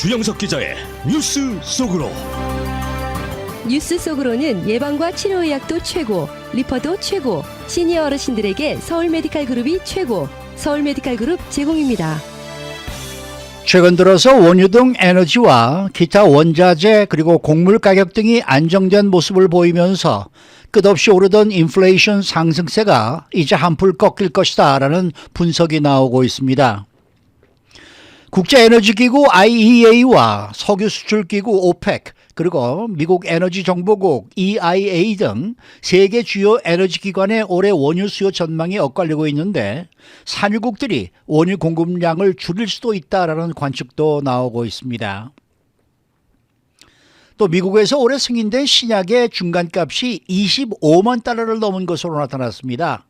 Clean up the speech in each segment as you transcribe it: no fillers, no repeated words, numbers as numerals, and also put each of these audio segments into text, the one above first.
주영석 기자의 뉴스 속으로. 뉴스 속으로는 예방과 치료의학도 최고, 리퍼도 최고, 시니어 어르신들에게 서울 메디칼 그룹이 최고, 서울 메디칼 그룹 제공입니다. 최근 들어서 원유 등 에너지와 기타 원자재 그리고 곡물 가격 등이 안정된 모습을 보이면서 끝없이 오르던 인플레이션 상승세가 이제 한풀 꺾일 것이다 라는 분석이 나오고 있습니다. 국제에너지기구 IEA와 석유 수출기구 OPEC 그리고 미국 에너지정보국 EIA 등 세계 주요 에너지기관의 올해 원유 수요 전망이 엇갈리고 있는데 산유국들이 원유 공급량을 줄일 수도 있다라는 관측도 나오고 있습니다. 또 미국에서 올해 승인된 신약의 중간값이 25만 달러를 넘은 것으로 나타났습니다.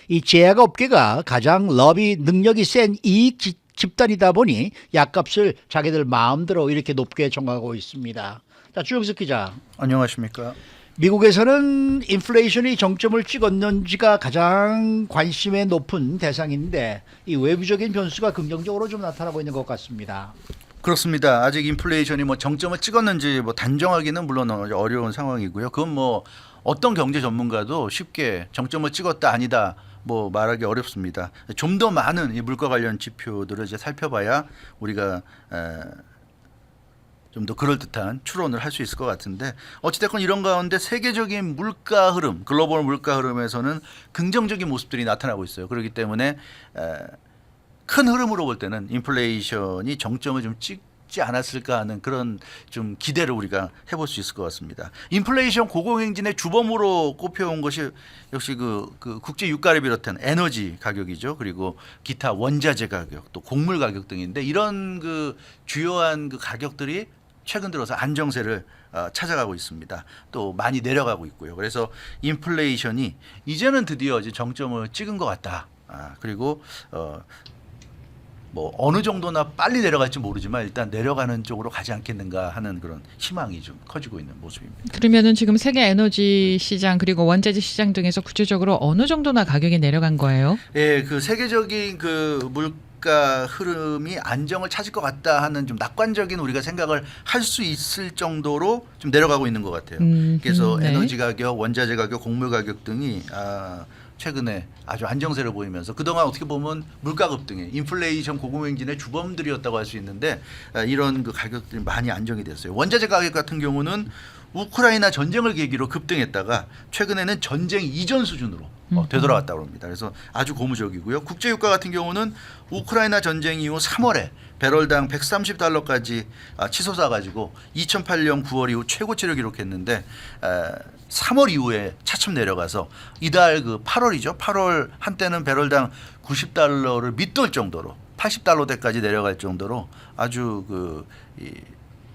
이 제약업계가 가장 러비 능력이 센 이익 집단이다 보니 약값을 자기들 마음대로 이렇게 높게 정하고 있습니다. 자, 주영석 기자. 안녕하십니까. 미국에서는 인플레이션이 정점을 찍었는지가 가장 관심의 높은 대상인데 이 외부적인 변수가 긍정적으로 좀 나타나고 있는 것 같습니다. 그렇습니다. 아직 인플레이션이 정점을 찍었는지 단정하기는 물론 어려운 상황이고요. 그건 어떤 경제 전문가도 쉽게 정점을 찍었다 아니다 말하기 어렵습니다. 좀 더 많은 이 물가 관련 지표들을 이제 살펴봐야 우리가 좀 더 그럴듯한 추론을 할 수 있을 것 같은데 어찌됐건 이런 가운데 세계적인 물가 흐름, 글로벌 물가 흐름에서는 긍정적인 모습들이 나타나고 있어요. 그렇기 때문에 큰 흐름으로 볼 때는 인플레이션이 정점을 좀 찍지 않았을까 하는 그런 좀 기대를 우리가 해볼 수 있을 것 같습니다. 인플레이션 고공행진의 주범으로 꼽혀온 것이 역시 그 국제 유가를 비롯한 에너지 가격이죠. 그리고 기타 원자재 가격, 또 곡물 가격 등인데 이런 주요한 가격들이 최근 들어서 안정세를 찾아가고 있습니다. 또 많이 내려가고 있고요. 그래서 인플레이션이 이제는 드디어 이제 정점을 찍은 것 같다. 그리고 어느 정도나 빨리 내려갈지 모르지만 일단 내려가는 쪽으로 가지 않겠는가 하는 그런 희망이 좀 커지고 있는 모습입니다. 그러면은 지금 세계 에너지 시장 그리고 원자재 시장 등에서 구체적으로 어느 정도나 가격이 내려간 거예요? 예, 세계적인 물가 흐름이 안정을 찾을 것 같다 하는 좀 낙관적인 우리가 생각을 할 수 있을 정도로 좀 내려가고 있는 것 같아요. 그래서 네. 에너지 가격, 원자재 가격, 곡물 가격 등이 최근에 아주 안정세를 보이면서 그동안 어떻게 보면 물가 급등에 인플레이션 고공행진의 주범들이었다고 할 수 있는데 이런 가격들이 많이 안정이 됐어요. 원자재 가격 같은 경우는 우크라이나 전쟁을 계기로 급등했다가 최근에는 전쟁 이전 수준으로 되돌아왔다고 합니다. 그래서 아주 고무적이고요. 국제유가 같은 경우는 우크라이나 전쟁 이후 3월에 배럴당 130달러까지 치솟아 가지고 2008년 9월 이후 최고치를 기록했는데 3월 이후에 차츰 내려가서 이달 8월이죠. 8월 한때는 배럴당 90달러를 밑돌 정도로 80달러대까지 내려갈 정도로 아주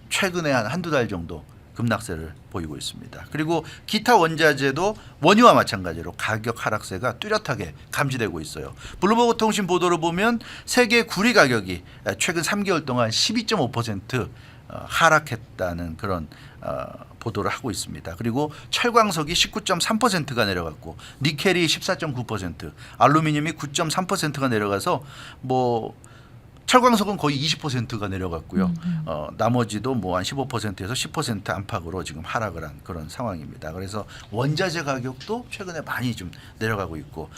최근에 한두 달 정도 급락세를 보이고 있습니다. 그리고 기타 원자재도 원유와 마찬가지로 가격 하락세가 뚜렷하게 감지되고 있어요. 블룸버그 통신 보도를 보면 세계 구리 가격이 최근 3개월 동안 12.5% 하락했다는 그런 보도를 하고 있습니다. 그리고 철광석이 19.3%가 내려갔고 니켈이 14.9%, 알루미늄이 9.3%가 내려가서 철광석은 거의 20%가 내려갔고요. 나머지도 한 15%에서 10% 안팎으로 지금 하락을 한 그런 상황입니다. 그래서 원자재 가격도 최근에 많이 좀 내려가고 있고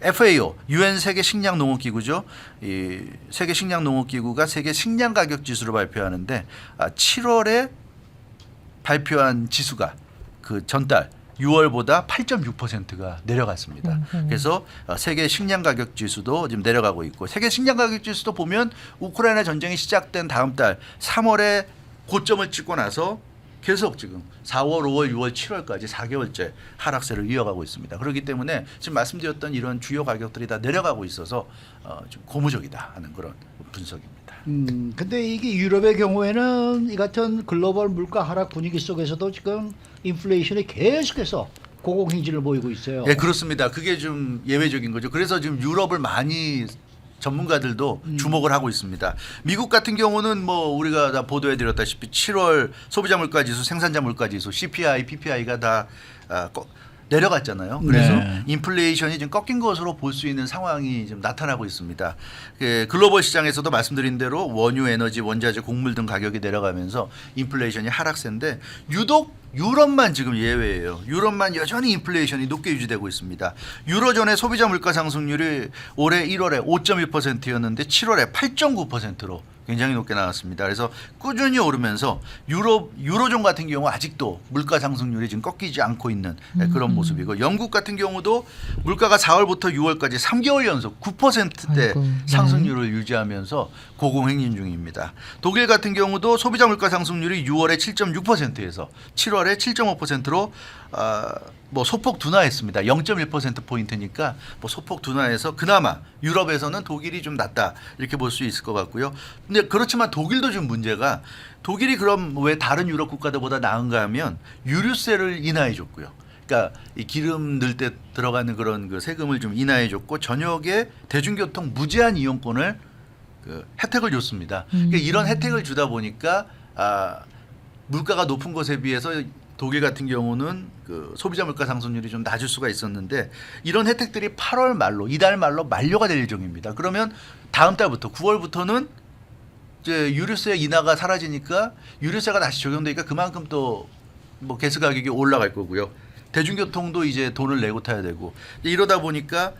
FAO UN 세계 식량 농업 기구죠. 이 세계 식량 농업 기구가 세계 식량 가격 지수를 발표하는데 7월에 발표한 지수가 전달 6월보다 8.6%가 내려갔습니다. 그래서 세계 식량 가격 지수도 지금 내려가고 있고 세계 식량 가격 지수도 보면 우크라이나 전쟁이 시작된 다음 달 3월에 고점을 찍고 나서 계속 지금 4월, 5월, 6월, 7월까지 4개월째 하락세를 이어가고 있습니다. 그렇기 때문에 지금 말씀드렸던 이런 주요 가격들이 다 내려가고 있어서 좀 고무적이다 하는 그런 분석입니다. 근데 이게 유럽의 경우에는 이 같은 글로벌 물가 하락 분위기 속에서도 지금 인플레이션이 계속해서 고공행진을 보이고 있어요. 네, 그렇습니다. 그게 좀 예외적인 거죠. 그래서 지금 유럽을 많이 전문가들도 주목을 하고 있습니다. 미국 같은 경우는 우리가 다 보도해드렸다시피 7월 소비자 물가지수, 생산자 물가지수, CPI, PPI가 다 내려갔잖아요. 그래서 네. 인플레이션이 지금 꺾인 것으로 볼 수 있는 상황이 지금 나타나고 있습니다. 글로벌 시장에서도 말씀드린 대로 원유, 에너지, 원자재, 곡물 등 가격이 내려가면서 인플레이션이 하락세인데 유독 유럽만 지금 예외예요. 유럽만 여전히 인플레이션이 높게 유지되고 있습니다. 유로존의 소비자 물가 상승률이 올해 1월에 5.1%였는데 7월에 8.9%로 굉장히 높게 나왔습니다. 그래서 꾸준히 오르면서 유로존 같은 경우 아직도 물가 상승률이 지금 꺾이지 않고 있는 그런 모습이고 영국 같은 경우도 물가가 4월부터 6월까지 3개월 연속 9%대 아이고, 네. 상승률을 유지하면서 고공행진 중입니다. 독일 같은 경우도 소비자 물가 상승률이 6월에 7.6%에서 7월에 7.5%로 뭐 소폭 둔화했습니다. 0.1% 포인트니까 뭐 소폭 둔화해서 그나마 유럽에서는 독일이 좀 낫다 이렇게 볼 수 있을 것 같고요. 근데 그렇지만 독일도 좀 문제가 독일이 그럼 왜 다른 유럽 국가들보다 나은가 하면 유류세를 인하해 줬고요. 그러니까 이 기름 넣을 때 들어가는 그런 그 세금을 좀 인하해 줬고 저녁에 대중교통 무제한 이용권을 그 혜택을 줬습니다. 그러니까 이런 혜택을 주다 보니까 물가가 높은 것에 비해서 독일 같은 경우는 그 소비자 물가 상승률이 좀 낮을 수가 있었는데 이런 혜택들이 8월 말로 이달 말로 만료가 될 예정입니다. 그러면 다음 달부터 9월부터는 이제 유류세 인하가 사라지니까 유류세가 다시 적용되니까 그만큼 또 뭐 가스 가격이 올라갈 거고요. 대중교통도 이제 돈을 내고 타야 되고 이러다 보니까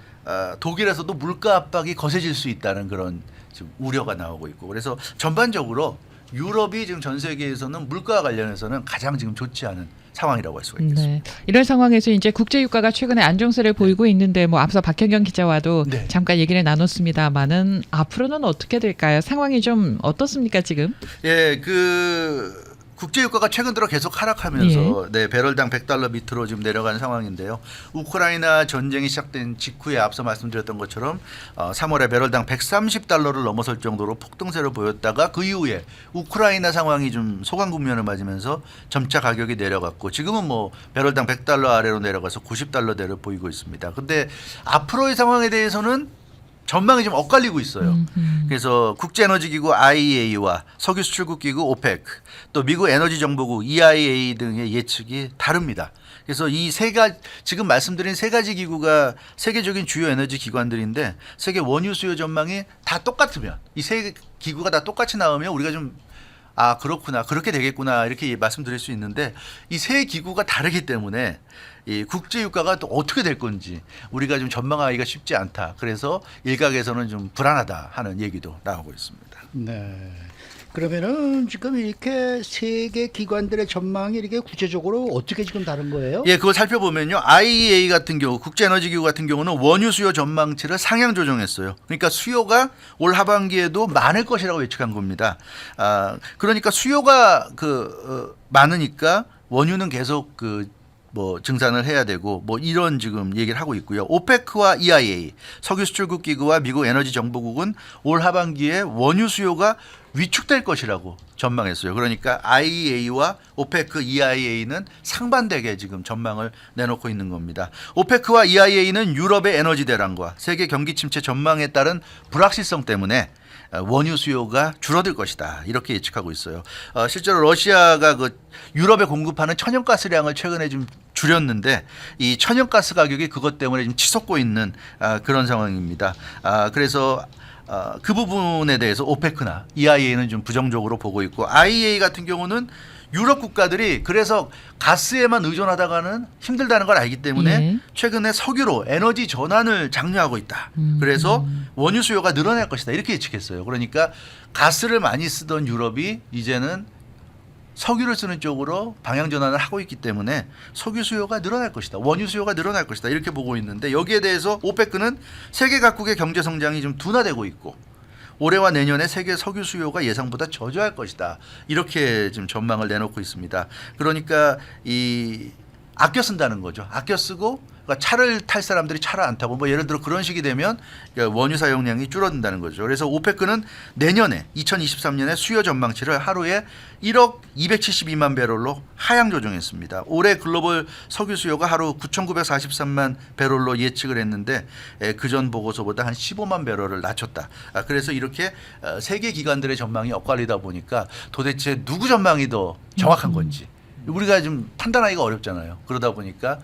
독일에서도 물가 압박이 거세질 수 있다는 그런 지금 우려가 나오고 있고 그래서 전반적으로 유럽이 지금 전 세계에서는 물가와 관련해서는 가장 지금 좋지 않은 상황이라고 할 수가 있겠습니다. 네. 이런 상황에서 이제 국제 유가가 최근에 안정세를 보이고 있는데 뭐 앞서 박현경 기자와도 네. 잠깐 얘기를 나눴습니다만은 앞으로는 어떻게 될까요? 상황이 좀 어떻습니까 지금? 예, 그 국제 유가가 최근 들어 계속 하락하면서 네, 배럴당 100달러 밑으로 지금 내려가는 상황인데요. 우크라이나 전쟁이 시작된 직후에 앞서 말씀드렸던 것처럼 3월에 배럴당 130달러를 넘어설 정도로 폭등세를 보였다가 그 이후에 우크라이나 상황이 좀 소강 국면을 맞으면서 점차 가격이 내려갔고 지금은 뭐 배럴당 100달러 아래로 내려가서 90달러대를 보이고 있습니다. 근데 앞으로의 상황에 대해서는 전망이 좀 엇갈리고 있어요. 그래서 국제에너지기구 IEA와 석유수출국기구 OPEC 또 미국 에너지정보국 EIA 등의 예측이 다릅니다. 그래서 이 세 가지 지금 말씀드린 세 가지 기구가 세계적인 주요 에너지 기관들인데 세계 원유 수요 전망이 다 똑같으면 이 세 기구가 다 똑같이 나오면 우리가 좀 그렇구나 그렇게 되겠구나 이렇게 말씀드릴 수 있는데 이 세 기구가 다르기 때문에 이 국제 유가가 또 어떻게 될 건지 우리가 좀 전망하기가 쉽지 않다. 그래서 일각에서는 좀 불안하다 하는 얘기도 나오고 있습니다. 네. 그러면은 지금 이렇게 세계 기관들의 전망이 이렇게 구체적으로 어떻게 지금 다른 거예요? 예, 그거 살펴보면요. IEA 같은 경우 국제에너지기구 같은 경우는 원유 수요 전망치를 상향 조정했어요. 그러니까 수요가 올 하반기에도 많을 것이라고 예측한 겁니다. 그러니까 수요가 많으니까 원유는 계속 뭐 증산을 해야 되고 뭐 이런 지금 얘기를 하고 있고요. 오페크와 EIA 석유수출국 기구와 미국 에너지정보국은 올 하반기에 원유 수요가 위축될 것이라고 전망했어요. 그러니까 IEA와 오페크, EIA는 상반되게 지금 전망을 내놓고 있는 겁니다. 오페크와 EIA는 유럽의 에너지 대란과 세계 경기 침체 전망에 따른 불확실성 때문에 원유 수요가 줄어들 것이다 이렇게 예측하고 있어요. 실제로 러시아가 유럽에 공급하는 천연가스량을 최근에 좀 줄였는데 이 천연가스 가격이 그것 때문에 지금 치솟고 있는 그런 상황입니다. 그래서 그 부분에 대해서 오페크나 EIA는 좀 부정적으로 보고 있고 IEA 같은 경우는 유럽 국가들이 그래서 가스에만 의존하다가는 힘들다는 걸 알기 때문에 최근에 석유로 에너지 전환을 장려하고 있다. 그래서 원유 수요가 늘어날 것이다. 이렇게 예측했어요. 그러니까 가스를 많이 쓰던 유럽이 이제는 석유를 쓰는 쪽으로 방향 전환을 하고 있기 때문에 석유 수요가 늘어날 것이다. 원유 수요가 늘어날 것이다. 이렇게 보고 있는데 여기에 대해서 오페크는 세계 각국의 경제 성장이 좀 둔화되고 있고 올해와 내년에 세계 석유 수요가 예상보다 저조할 것이다. 이렇게 지금 전망을 내놓고 있습니다. 그러니까 아껴 쓴다는 거죠. 아껴 쓰고 그러니까 차를 탈 사람들이 차를 안 타고 뭐 예를 들어 그런 식이 되면 원유 사용량이 줄어든다는 거죠. 그래서 오페크는 내년에 2023년에 수요 전망치를 하루에 1억 272만 배럴로 하향 조정했습니다. 올해 글로벌 석유 수요가 하루 9,943만 배럴로 예측을 했는데 그전 보고서보다 한 15만 배럴을 낮췄다. 그래서 이렇게 세계 기관들의 전망이 엇갈리다 보니까 도대체 누구 전망이 더 정확한 건지 우리가 좀 판단하기가 어렵잖아요. 그러다 보니까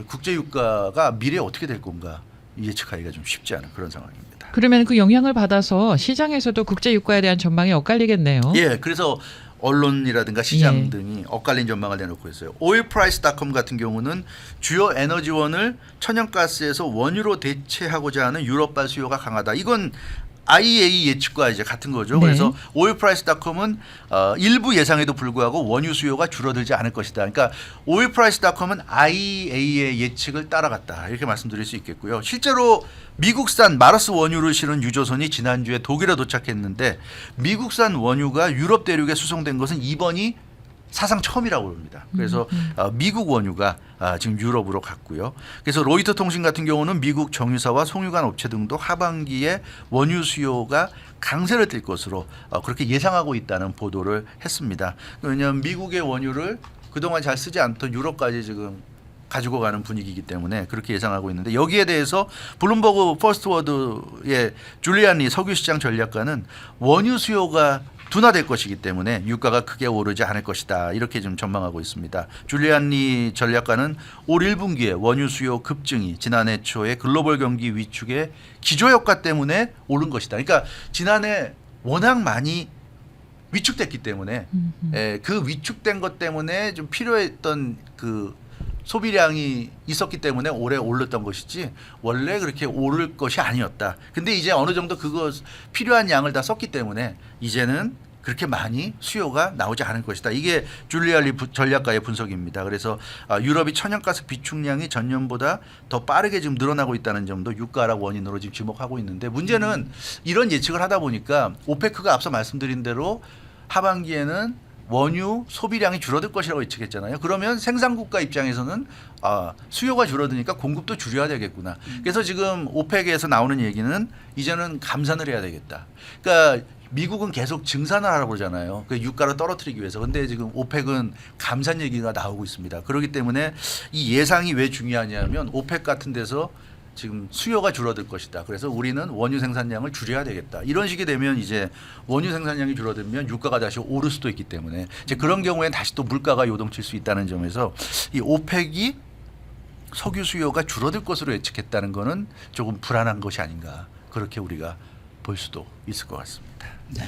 국제 유가가 미래에 어떻게 될 건가 예측하기가 좀 쉽지 않은 그런 상황입니다. 그러면 그 영향을 받아서 시장에서도 국제 유가에 대한 전망이 엇갈리겠네요. 예, 그래서 언론이라든가 시장 예. 등이 엇갈린 전망을 내놓고 있어요. 오일프라이스닷컴 같은 경우는 주요 에너지원을 천연가스에서 원유로 대체하고자 하는 유럽발 수요가 강하다. 이건 IEA 예측과 이제 같은 거죠. 네. 그래서 오일프라이스닷컴은 일부 예상에도 불구하고 원유 수요가 줄어들지 않을 것이다. 그러니까 오일프라이스닷컴은 IEA의 예측을 따라갔다. 이렇게 말씀드릴 수 있겠고요. 실제로 미국산 마르스 원유를 실은 유조선이 지난주에 독일에 도착했는데 미국산 원유가 유럽 대륙에 수송된 것은 이번이 사상 처음이라고 합니다. 그래서 미국 원유가 지금 유럽으로 갔고요. 그래서 로이터 통신 같은 경우는 미국 정유사와 송유관 업체 등도 하반기에 원유 수요가 강세를 띨 것으로 그렇게 예상하고 있다는 보도를 했습니다. 왜냐하면 미국의 원유를 그동안 잘 쓰지 않던 유럽까지 지금 가지고 가는 분위기이기 때문에 그렇게 예상하고 있는데 여기에 대해서 블룸버그 퍼스트워드의 줄리안니 석유시장 전략가는 원유 수요가 둔화될 것이기 때문에 유가가 크게 오르지 않을 것이다. 이렇게 좀 전망하고 있습니다. 줄리안니 전략가는 올 1분기에 원유 수요 급증이 지난해 초에 글로벌 경기 위축의 기저효과 때문에 오른 것이다. 그러니까 지난해 워낙 많이 위축됐기 때문에 그 위축된 것 때문에 좀 필요했던 그 소비량이 있었기 때문에 올해 올랐던 것이지 원래 그렇게 오를 것이 아니었다. 근데 이제 어느 정도 그거 필요한 양을 다 썼기 때문에 이제는 그렇게 많이 수요가 나오지 않을 것이다. 이게 줄리안니 전략가의 분석입니다. 그래서 유럽이 천연가스 비축량이 전년보다 더 빠르게 지금 늘어나고 있다는 점도 유가 하락 원인으로 지금 지목하고 있는데 문제는 이런 예측을 하다 보니까 오페크가 앞서 말씀드린 대로 하반기에는 원유 소비량이 줄어들 것이라고 예측했잖아요. 그러면 생산국가 입장에서는 수요가 줄어드니까 공급도 줄여야 되겠구나. 그래서 지금 오펙에서 나오는 얘기는 이제는 감산을 해야 되겠다. 그러니까 미국은 계속 증산을 하라고 그러잖아요. 그 유가를 떨어뜨리기 위해서. 근데 지금 오펙은 감산 얘기가 나오고 있습니다. 그렇기 때문에 이 예상이 왜 중요하냐면 오펙 같은 데서 지금 수요가 줄어들 것이다. 그래서 우리는 원유 생산량을 줄여야 되겠다. 이런 식이 되면 이제 원유 생산량이 줄어들면 유가가 다시 오를 수도 있기 때문에 이제 그런 경우에는 다시 또 물가가 요동칠 수 있다는 점에서 이 오펙이 석유 수요가 줄어들 것으로 예측했다는 거는 조금 불안한 것이 아닌가. 그렇게 우리가 볼 수도 있을 것 같습니다. 네.